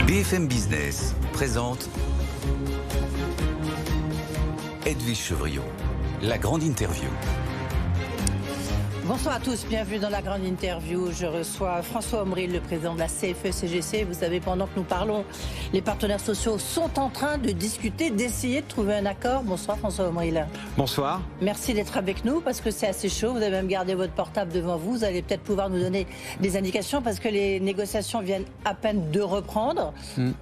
BFM Business présente Edwige Chevrillon, la grande interview. Bonsoir à tous, bienvenue dans la grande interview. Je reçois François Omril, le président de la CFE-CGC. Vous savez, pendant que nous parlons, les partenaires sociaux sont en train de discuter, d'essayer de trouver un accord. Bonsoir François Omril. Bonsoir. Merci d'être avec nous parce que c'est assez chaud. Vous avez même gardé votre portable devant vous. Vous allez peut-être pouvoir nous donner des indications parce que les négociations viennent à peine de reprendre.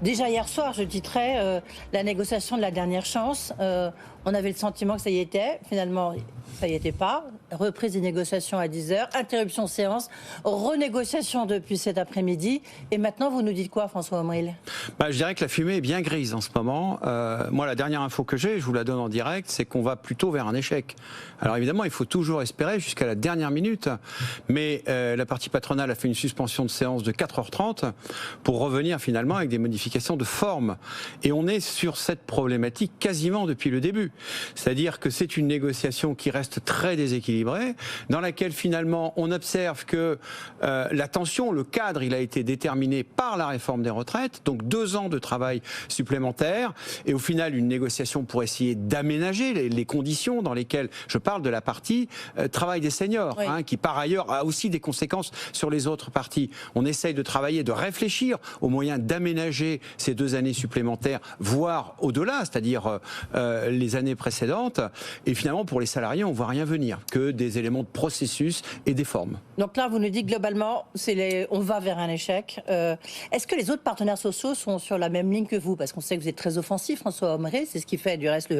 Déjà hier soir, je titrais la négociation de la dernière chance. On avait le sentiment que ça y était. Finalement, ça y était pas. Reprise des négociations à 10h, interruption séance, renégociation depuis cet après-midi. Et maintenant, vous nous dites quoi, François Omril ? Je dirais que la fumée est bien grise en ce moment. Moi, la dernière info que j'ai, je vous la donne en direct, c'est qu'on va plutôt vers un échec. Alors évidemment, il faut toujours espérer jusqu'à la dernière minute. Mais la partie patronale a fait une suspension de séance de 4h30 pour revenir finalement avec des modifications de forme. Et on est sur cette problématique quasiment depuis le début. C'est-à-dire que c'est une négociation qui reste très déséquilibrée, dans laquelle finalement on observe que la tension, le cadre, il a été déterminé par la réforme des retraites, donc 2 ans de travail supplémentaire, et au final une négociation pour essayer d'aménager les conditions dans lesquelles, je parle de la partie travail des seniors, oui. Qui par ailleurs a aussi des conséquences sur les autres parties. On essaye de travailler, de réfléchir aux moyens d'aménager ces 2 années supplémentaires, voire au-delà, c'est-à-dire les années précédentes, et finalement pour les salariés on ne voit rien venir, que des éléments de processus et des formes. Donc là vous nous dites globalement on va vers un échec. Est-ce que les autres partenaires sociaux sont sur la même ligne que vous ? Parce qu'on sait que vous êtes très offensif, François Omril, c'est ce qui fait du reste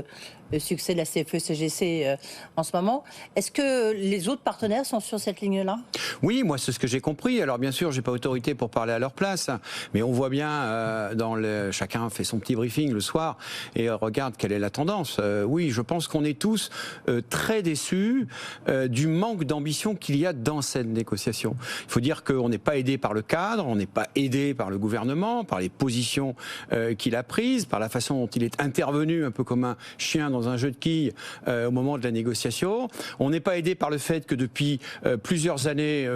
le succès de la CFE-CGC en ce moment. Est-ce que les autres partenaires sont sur cette ligne-là ? Oui, moi c'est ce que j'ai compris. Alors bien sûr, j'ai pas autorité pour parler à leur place, mais on voit bien chacun fait son petit briefing le soir et regarde quelle est la tendance. Oui, je pense qu'on est tous très déçus du manque d'ambition qu'il y a dans cette négociation. Il faut dire qu'on n'est pas aidé par le cadre, on n'est pas aidé par le gouvernement, par les positions qu'il a prises, par la façon dont il est intervenu un peu comme un chien dans un jeu de quilles au moment de la négociation. On n'est pas aidé par le fait que depuis plusieurs années,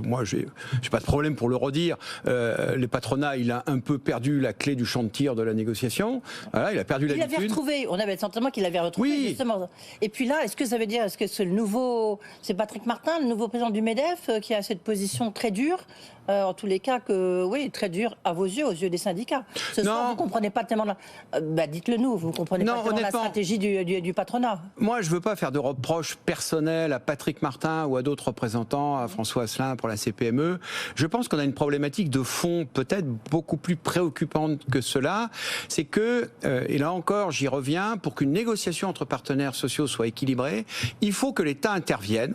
moi j'ai pas de problème pour le redire, le patronat il a un peu perdu la clé du champ de tir de la négociation. Voilà, il a perdu l'habitude. Il avait retrouvé, on avait le sentiment qu'il avait retrouvé, oui. Justement. Et puis là, est-ce que ça veut dire, est-ce que c'est Patrick Martin, le nouveau président du MEDEF, qui a cette position très dure, en tous les cas, oui, très dure à vos yeux, aux yeux des syndicats. Ce soir, vous ne comprenez pas tellement, dites-le nous, vous ne comprenez pas tellement la stratégie du patronat. Moi, je ne veux pas faire de reproches personnels à Patrick Martin ou à d'autres représentants, à François Asselin pour la CPME. Je pense qu'on a une problématique de fond peut-être beaucoup plus préoccupante que cela. C'est que, et là encore, j'y reviens, pour qu'une négociation entre partenaires sociaux soit équilibrée, il faut que l'État intervienne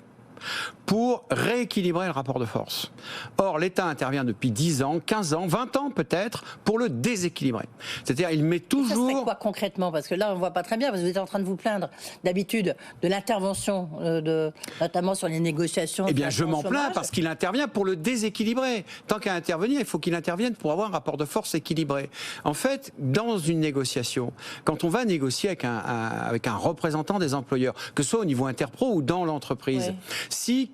pour rééquilibrer le rapport de force. Or, l'État intervient depuis 10 ans, 15 ans, 20 ans peut-être, pour le déséquilibrer. C'est-à-dire, il met toujours... Ça serait quoi concrètement ? Parce que là, on ne voit pas très bien, parce que vous êtes en train de vous plaindre d'habitude de l'intervention, notamment sur les négociations... Eh bien, je m'en plains parce qu'il intervient pour le déséquilibrer. Tant qu'à intervenir, il faut qu'il intervienne pour avoir un rapport de force équilibré. En fait, dans une négociation, quand on va négocier avec un représentant des employeurs, que ce soit au niveau interpro ou dans l'entreprise, oui.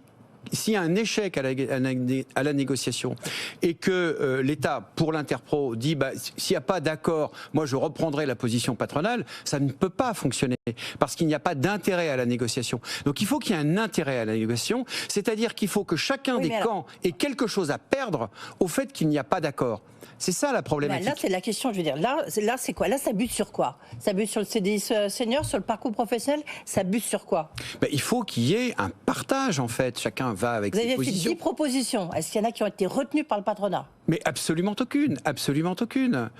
S'il y a un échec à la négociation et que l'État, pour l'interpro, dit s'il n'y a pas d'accord, moi je reprendrai la position patronale, ça ne peut pas fonctionner parce qu'il n'y a pas d'intérêt à la négociation. Donc il faut qu'il y ait un intérêt à la négociation, c'est-à-dire qu'il faut que chacun des camps ait quelque chose à perdre au fait qu'il n'y a pas d'accord. C'est ça la problématique. Là, c'est la question, je veux dire. Là, c'est quoi ? Là, ça bute sur quoi ? Ça bute sur le CDI senior, sur le parcours professionnel ? Ça bute sur quoi ? Il faut qu'il y ait un partage, en fait. Chacun va avec ses positions. Vous avez fait 10 propositions. Est-ce qu'il y en a qui ont été retenues par le patronat ? Mais absolument aucune, absolument aucune.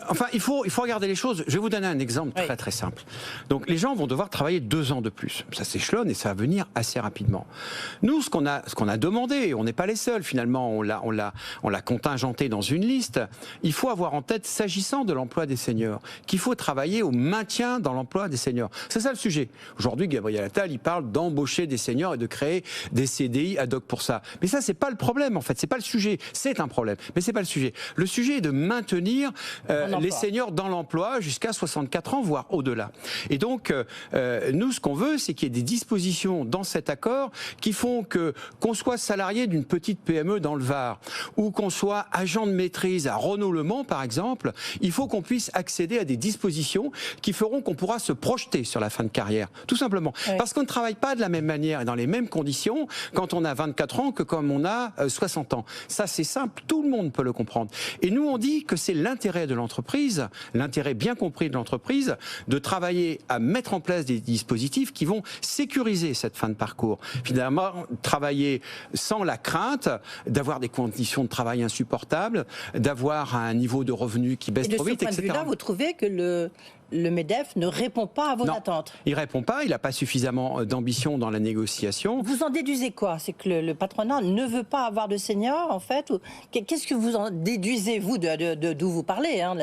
Enfin, il faut regarder les choses. Je vais vous donner un exemple très très simple. Donc, les gens vont devoir travailler 2 ans de plus. Ça s'échelonne et ça va venir assez rapidement. Nous, ce qu'on a demandé, on n'est pas les seuls finalement, on l'a contingenté dans une liste. Il faut avoir en tête, s'agissant de l'emploi des seniors, qu'il faut travailler au maintien dans l'emploi des seniors. C'est ça le sujet. Aujourd'hui, Gabriel Attal, il parle d'embaucher des seniors et de créer des CDI ad hoc pour ça. Mais ça, c'est pas le problème en fait. C'est pas le sujet. C'est un problème. problème. Mais c'est pas le sujet. Le sujet est de maintenir les seniors dans l'emploi jusqu'à 64 ans, voire au-delà. Et donc, nous, ce qu'on veut, c'est qu'il y ait des dispositions dans cet accord qui font qu'on soit salarié d'une petite PME dans le Var, ou qu'on soit agent de maîtrise à Renault-Le-Mans, par exemple, il faut qu'on puisse accéder à des dispositions qui feront qu'on pourra se projeter sur la fin de carrière, tout simplement. Oui. Parce qu'on ne travaille pas de la même manière et dans les mêmes conditions quand on a 24 ans que quand on a 60 ans. Ça, c'est simple, tout le monde peut le comprendre. Et nous, on dit que c'est l'intérêt de l'entreprise, l'intérêt bien compris de l'entreprise, de travailler à mettre en place des dispositifs qui vont sécuriser cette fin de parcours. Finalement, travailler sans la crainte d'avoir des conditions de travail insupportables, d'avoir un niveau de revenu qui baisse trop vite, etc. Et de ce point de vue-là, vous trouvez que le MEDEF ne répond pas à vos attentes? Il ne répond pas, il n'a pas suffisamment d'ambition dans la négociation. Vous en déduisez quoi? C'est que le patronat ne veut pas avoir de seniors, en fait? Qu'est-ce que vous en déduisez, vous, d'où vous parlez, hein,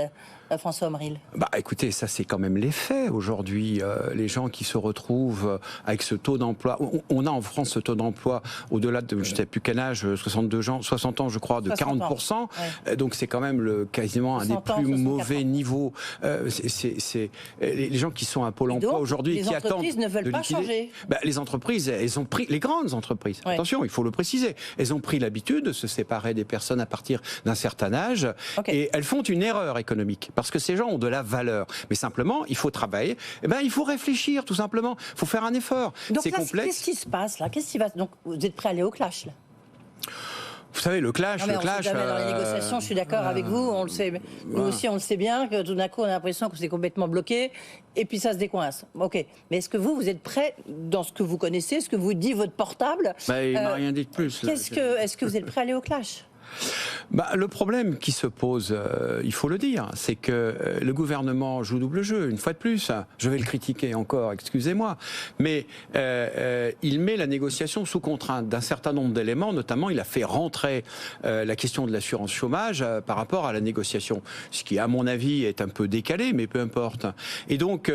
François Omril? Écoutez, ça c'est quand même les faits aujourd'hui. Les gens qui se retrouvent avec ce taux d'emploi, on a en France ce taux d'emploi au-delà de, je ne sais plus quel âge, 60 ans je crois, de 40%. Ouais. Donc c'est quand même quasiment un des plus mauvais niveaux. Les gens qui sont à Pôle emploi aujourd'hui qui attendent. Les entreprises ne veulent pas changer. Les entreprises, elles ont pris, les grandes entreprises, attention, il faut le préciser, elles ont pris l'habitude de se séparer des personnes à partir d'un certain âge et elles font une erreur économique. Parce que ces gens ont de la valeur. Mais simplement, il faut travailler. Il faut réfléchir, tout simplement. Il faut faire un effort. C'est complexe. Qu'est-ce qui se passe là? Qu'est-ce qui va... Donc, vous êtes prêt à aller au clash là? Vous savez, le clash... Non, mais on sait jamais dans les négociations, je suis d'accord avec vous, on le sait. Nous aussi, on le sait bien, que tout d'un coup, on a l'impression que c'est complètement bloqué, et puis ça se décoince. Ok. Mais est-ce que vous êtes prêt, dans ce que vous connaissez, ce que vous dit votre portable? Il m'a rien dit de plus. Est-ce que vous êtes prêt à aller au clash? Le problème qui se pose, il faut le dire, c'est que le gouvernement joue double jeu, une fois de plus. Je vais le critiquer encore, excusez-moi, mais il met la négociation sous contrainte d'un certain nombre d'éléments, notamment il a fait rentrer la question de l'assurance chômage par rapport à la négociation, ce qui à mon avis est un peu décalé, mais peu importe. Et donc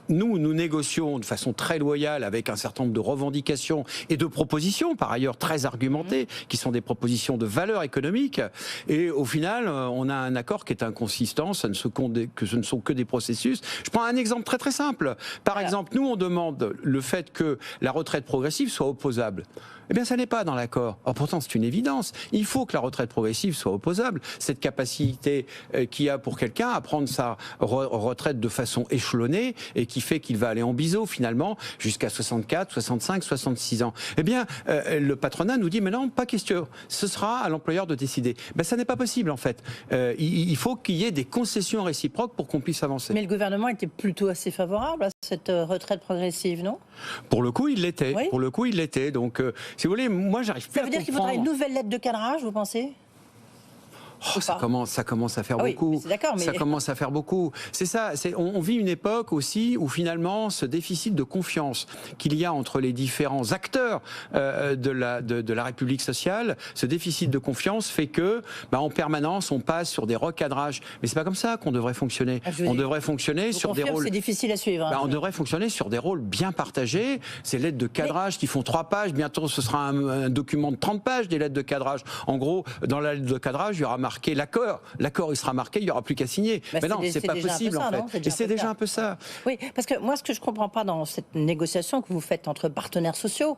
nous négocions de façon très loyale avec un certain nombre de revendications et de propositions, par ailleurs très argumentées, qui sont des propositions de valeur économique, et au final on a un accord qui est inconsistant, ce ne sont que des processus. Je prends un exemple très très simple. Par exemple, nous on demande le fait que la retraite progressive soit opposable. Eh bien, ça n'est pas dans l'accord. Or, pourtant, c'est une évidence. Il faut que la retraite progressive soit opposable. Cette capacité qu'il y a pour quelqu'un à prendre sa retraite de façon échelonnée et qui fait qu'il va aller en biseau, finalement, jusqu'à 64, 65, 66 ans. Eh bien, le patronat nous dit, mais non, pas question. Ce sera à l'employeur de décider. Ça n'est pas possible, en fait. Il faut qu'il y ait des concessions réciproques pour qu'on puisse avancer. Mais le gouvernement était plutôt assez favorable à cette retraite progressive, non? Pour le coup, il l'était. Oui. Pour le coup, il l'était. Donc, si vous voulez, moi, j'arrive plus à comprendre. Ça veut dire qu'il faudra une nouvelle lettre de cadrage, vous pensez? Ça commence à faire beaucoup. Mais... Ça commence à faire beaucoup. C'est ça. On vit une époque aussi où finalement ce déficit de confiance qu'il y a entre les différents acteurs de la République sociale, ce déficit de confiance fait que, en permanence, on passe sur des recadrages. Mais c'est pas comme ça qu'on devrait fonctionner. On devrait fonctionner sur des rôles. C'est difficile à suivre. Hein. On devrait fonctionner sur des rôles bien partagés. Ces lettres de cadrage qui font 3 pages. Bientôt, ce sera un document de 30 pages des lettres de cadrage. En gros, dans la lettre de cadrage, il y aura marqué l'accord. L'accord, il sera marqué, il n'y aura plus qu'à signer. Mais non, c'est pas possible, en fait. Et c'est déjà un peu ça. Oui, parce que moi, ce que je ne comprends pas dans cette négociation que vous faites entre partenaires sociaux,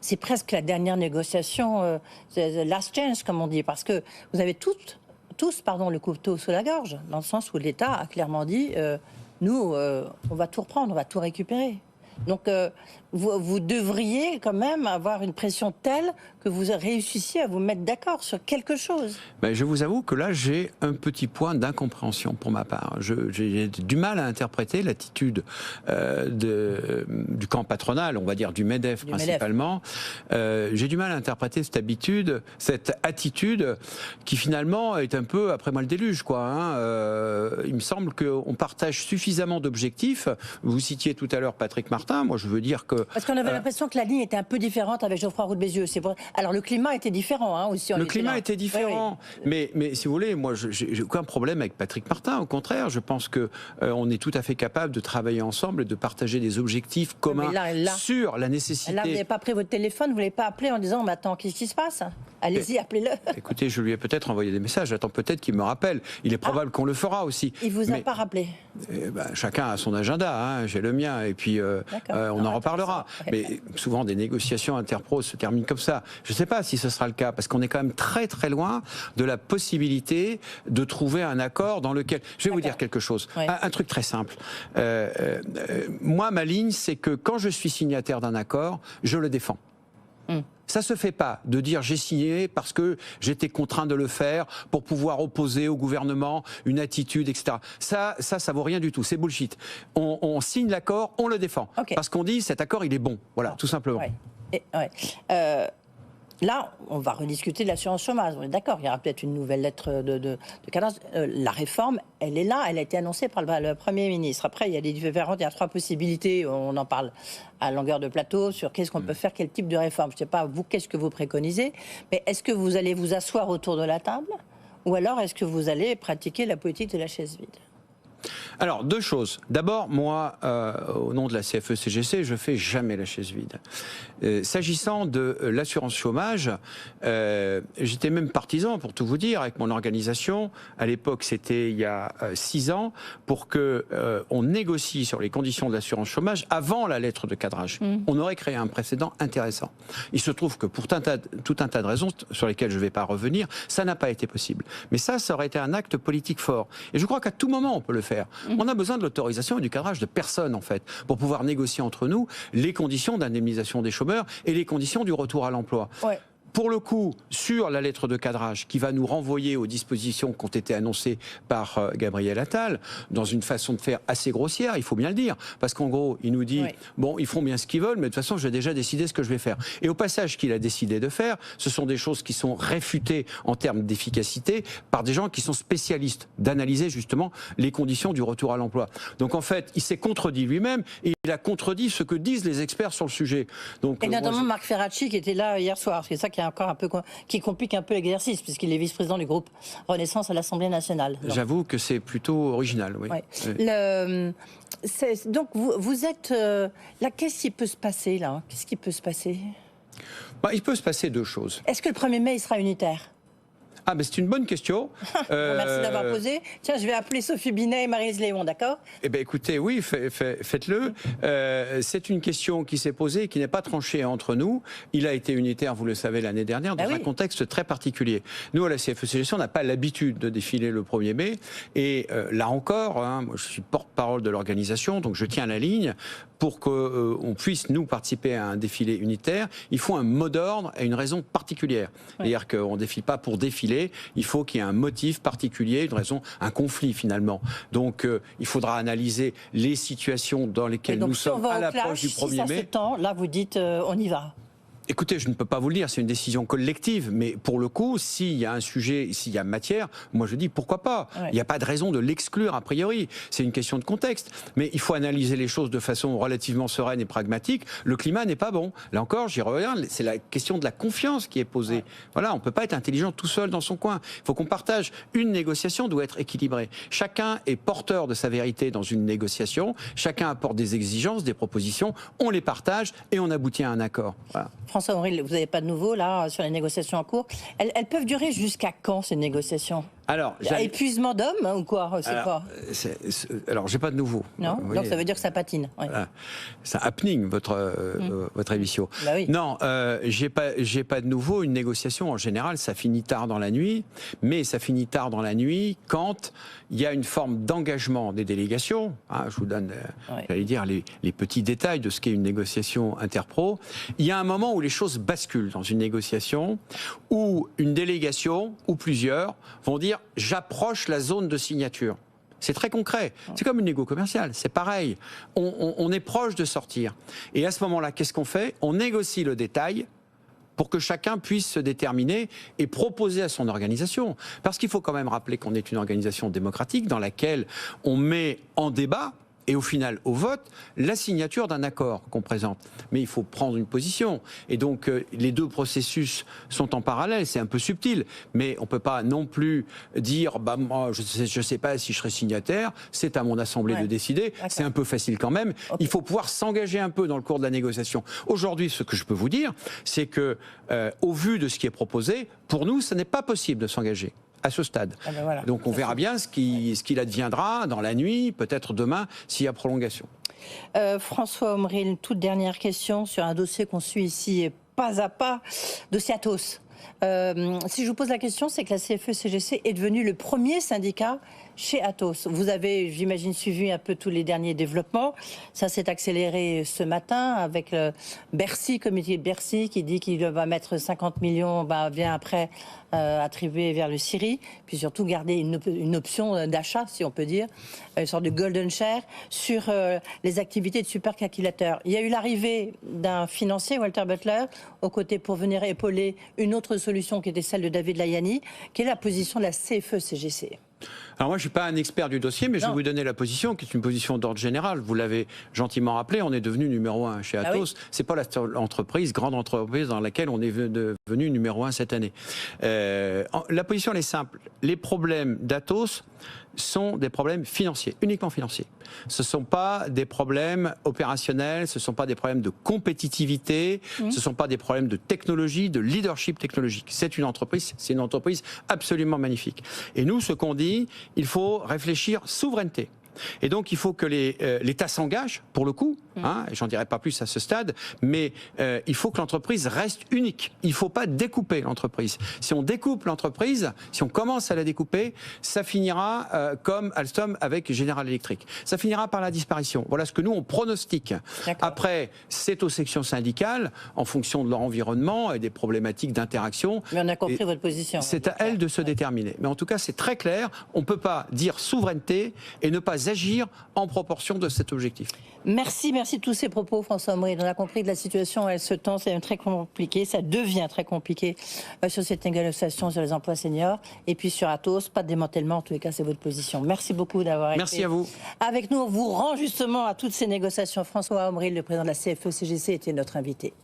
c'est presque la dernière négociation, the last chance, comme on dit, parce que vous avez tous, le couteau sous la gorge, dans le sens où l'État a clairement dit, nous, on va tout reprendre, on va tout récupérer. Donc, vous devriez quand même avoir une pression telle que vous réussissiez à vous mettre d'accord sur quelque chose. Je vous avoue que là, j'ai un petit point d'incompréhension pour ma part. J'ai du mal à interpréter l'attitude du camp patronal, on va dire du MEDEF principalement. J'ai du mal à interpréter cette attitude qui finalement est un peu, après moi, le déluge, quoi. Il me semble qu'on partage suffisamment d'objectifs. Vous citiez tout à l'heure Patrick Martin. Moi, je veux dire que... Parce qu'on avait l'impression que la ligne était un peu différente avec Geoffroy Roux de Bézieux. Alors le climat était différent hein, aussi. Le climat était différent, oui. Mais si vous voulez, moi, j'ai aucun problème avec Patrick Martin. Au contraire, je pense que on est tout à fait capable de travailler ensemble et de partager des objectifs communs sur la nécessité. Là, vous n'avez pas pris votre téléphone, vous ne l'avez pas appelé en disant mais attends, qu'est-ce qui se passe? Allez-y, appelez-le. Écoutez, je lui ai peut-être envoyé des messages. J'attends peut-être qu'il me rappelle. Il est probable qu'on le fera aussi. Il vous a pas rappelé? Chacun a son agenda. Hein, j'ai le mien et puis on en reparlera. Mais souvent des négociations interpro se terminent comme ça. Je ne sais pas si ce sera le cas parce qu'on est quand même très très loin de la possibilité de trouver un accord dans lequel. Je vais vous dire quelque chose. Un truc très simple. Moi, ma ligne, c'est que quand je suis signataire d'un accord, je le défends. Ça se fait pas de dire j'ai signé parce que j'étais contraint de le faire pour pouvoir opposer au gouvernement une attitude, etc. Ça vaut rien du tout. C'est bullshit. On signe l'accord, on le défend. Parce qu'on dit cet accord il est bon. Voilà, tout simplement. Là, on va rediscuter de l'assurance chômage. On est d'accord, il y aura peut-être une nouvelle lettre de cadrage. La réforme, elle est là, elle a été annoncée par le Premier ministre. Après, il y a 3 possibilités. On en parle à longueur de plateau sur qu'est-ce qu'on peut faire, quel type de réforme. Je ne sais pas, vous, qu'est-ce que vous préconisez? Mais est-ce que vous allez vous asseoir autour de la table? Ou alors, est-ce que vous allez pratiquer la politique de la chaise vide? Alors, 2 choses. D'abord, moi, au nom de la CFE-CGC, je fais jamais la chaise vide. S'agissant de l'assurance chômage, j'étais même partisan, pour tout vous dire, avec mon organisation. À l'époque, c'était il y a 6 ans, pour que on négocie sur les conditions de l'assurance chômage avant la lettre de cadrage. On aurait créé un précédent intéressant. Il se trouve que pour tout un tas de raisons sur lesquelles je ne vais pas revenir, ça n'a pas été possible. Mais ça aurait été un acte politique fort. Et je crois qu'à tout moment, on peut le faire. On a besoin de l'autorisation et du cadrage de personne, en fait, pour pouvoir négocier entre nous les conditions d'indemnisation des chômeurs et les conditions du retour à l'emploi. Pour le coup, sur la lettre de cadrage qui va nous renvoyer aux dispositions qui ont été annoncées par Gabriel Attal, dans une façon de faire assez grossière, il faut bien le dire, parce qu'en gros, il nous dit, bon, ils font bien ce qu'ils veulent, mais de toute façon, j'ai déjà décidé ce que je vais faire. Et au passage, ce qu'il a décidé de faire, ce sont des choses qui sont réfutées en termes d'efficacité par des gens qui sont spécialistes d'analyser justement les conditions du retour à l'emploi. Donc en fait, il s'est contredit lui-même et il a contredit ce que disent les experts sur le sujet. Donc, et notamment Marc Ferracci qui était là hier soir, c'est ça qui est encore un peu qui complique un peu l'exercice puisqu'il est vice-président du groupe Renaissance à l'Assemblée nationale. J'avoue que c'est plutôt original, oui. Donc vous êtes là, qu'est-ce qui peut se passer là? Qu'est-ce qui peut se passer? Il peut se passer 2 choses. Est-ce que le 1er mai il sera unitaire? Ah, mais c'est une bonne question. Merci d'avoir posé. Tiens, je vais appeler Sophie Binet et Maryse Léon, d'accord? Eh bien, écoutez, oui, faites-le. C'est une question qui s'est posée et qui n'est pas tranchée entre nous. Il a été unitaire, vous le savez, l'année dernière, dans un contexte très particulier. Nous, à la CFE-CGC, on n'a pas l'habitude de défiler le 1er mai. Et là encore, moi, je suis porte-parole de l'organisation, donc je tiens la ligne. Pour qu'on puisse, nous, participer à un défilé unitaire, il faut un mot d'ordre et une raison particulière. C'est-à-dire qu'on ne défile pas pour défiler, il faut qu'il y ait un motif particulier, une raison, un conflit finalement. Donc il faudra analyser les situations dans lesquelles nous sommes à l'approche du 1er mai. Là, vous dites on y va. Écoutez, je ne peux pas vous le dire, c'est une décision collective, mais pour le coup, s'il y a un sujet, s'il y a matière, moi je dis pourquoi pas. Il n'y a pas de raison de l'exclure a priori. C'est une question de contexte. Mais il faut analyser les choses de façon relativement sereine et pragmatique. Le climat n'est pas bon. Là encore, j'y reviens, c'est la question de la confiance qui est posée. Voilà, on ne peut pas être intelligent tout seul dans son coin. Il faut qu'on partage. Une négociation doit être équilibrée. Chacun est porteur de sa vérité dans une négociation. Chacun apporte des exigences, des propositions. On les partage et on aboutit à un accord. Voilà. François Auril, vous n'avez pas de nouveau là sur les négociations en cours. Elles peuvent durer jusqu'à quand ces négociations? Alors, épuisement d'hommes ou quoi? Alors, j'ai pas de nouveau. Non, donc ça veut dire que ça patine. Voilà. Ça happening votre émission. Bah oui. Non, j'ai pas de nouveau. Une négociation en général, ça finit tard dans la nuit, mais ça finit tard dans la nuit quand il y a une forme d'engagement des délégations. Je vous donne, j'allais dire les petits détails de ce qu'est une négociation interpro. Il y a un moment où les choses basculent dans une négociation, où une délégation ou plusieurs vont dire j'approche la zone de signature. C'est très concret. C'est comme une négo commerciale. C'est pareil. On est proche de sortir. Et à ce moment-là, qu'est-ce qu'on fait? On négocie le détail pour que chacun puisse se déterminer et proposer à son organisation. Parce qu'il faut quand même rappeler qu'on est une organisation démocratique dans laquelle on met en débat et au final au vote, la signature d'un accord qu'on présente. Mais il faut prendre une position. Et donc les deux processus sont en parallèle, c'est un peu subtil, mais on ne peut pas non plus dire bah, moi, je ne sais pas si je serai signataire, c'est à mon assemblée de décider, c'est un peu facile quand même. Il faut pouvoir s'engager un peu dans le cours de la négociation. Aujourd'hui, ce que je peux vous dire, c'est que au vu de ce qui est proposé, pour nous, ce n'est pas possible de s'engager à ce stade. Ah ben voilà. Donc on verra bien ce qu'il adviendra dans la nuit, peut-être demain, s'il y a prolongation. François Omril, une toute dernière question sur un dossier qu'on suit ici pas à pas, dossier Atos. Si je vous pose la question, c'est que la CFE-CGC est devenue le premier syndicat chez Atos. Vous avez, j'imagine, suivi un peu tous les derniers développements. Ça s'est accéléré ce matin avec Bercy, comité de Bercy, qui dit qu'il va mettre 50 millions, bien après, attribués vers le Syrie, puis surtout garder une option d'achat, si on peut dire, une sorte de golden share, sur les activités de supercalculateur. Il y a eu l'arrivée d'un financier, Walter Butler, aux côtés pour venir épauler une autre solution qui était celle de David Layani. Quelle est la position de la CFE-CGC ? Alors moi, je ne suis pas un expert du dossier, mais je vais vous donner la position, qui est une position d'ordre général. Vous l'avez gentiment rappelé, on est devenu numéro 1 chez Atos. C'est pas la seule entreprise, grande entreprise, dans laquelle on est devenu numéro 1 cette année. La position, elle est simple. Les problèmes d'Atos sont des problèmes financiers, uniquement financiers. Ce ne sont pas des problèmes opérationnels, ce ne sont pas des problèmes de compétitivité, ce ne sont pas des problèmes de technologie, de leadership technologique. C'est une entreprise absolument magnifique. Et nous, ce qu'on dit, il faut réfléchir souveraineté. Et donc, il faut que l'État s'engage, pour le coup, j'en dirai pas plus à ce stade, mais il faut que l'entreprise reste unique. Il ne faut pas découper l'entreprise. Si on découpe l'entreprise, si on commence à la découper, ça finira comme Alstom avec General Electric. Ça finira par la disparition. Voilà ce que nous, on pronostique. Après, c'est aux sections syndicales, en fonction de leur environnement et des problématiques d'interaction. Mais on a compris votre position. C'est à elles de se déterminer. Mais en tout cas, c'est très clair. On ne peut pas dire souveraineté et ne pas agir en proportion de cet objectif. Merci de tous ces propos, François Omril. On a compris que la situation, elle se tend, c'est très compliqué, ça devient très compliqué sur cette négociation sur les emplois seniors. Et puis sur Atos, pas de démantèlement, en tous les cas, c'est votre position. Merci beaucoup d'avoir été Merci à vous. Avec nous. On vous rend justement à toutes ces négociations. François Omril, le président de la CFE-CGC, était notre invité.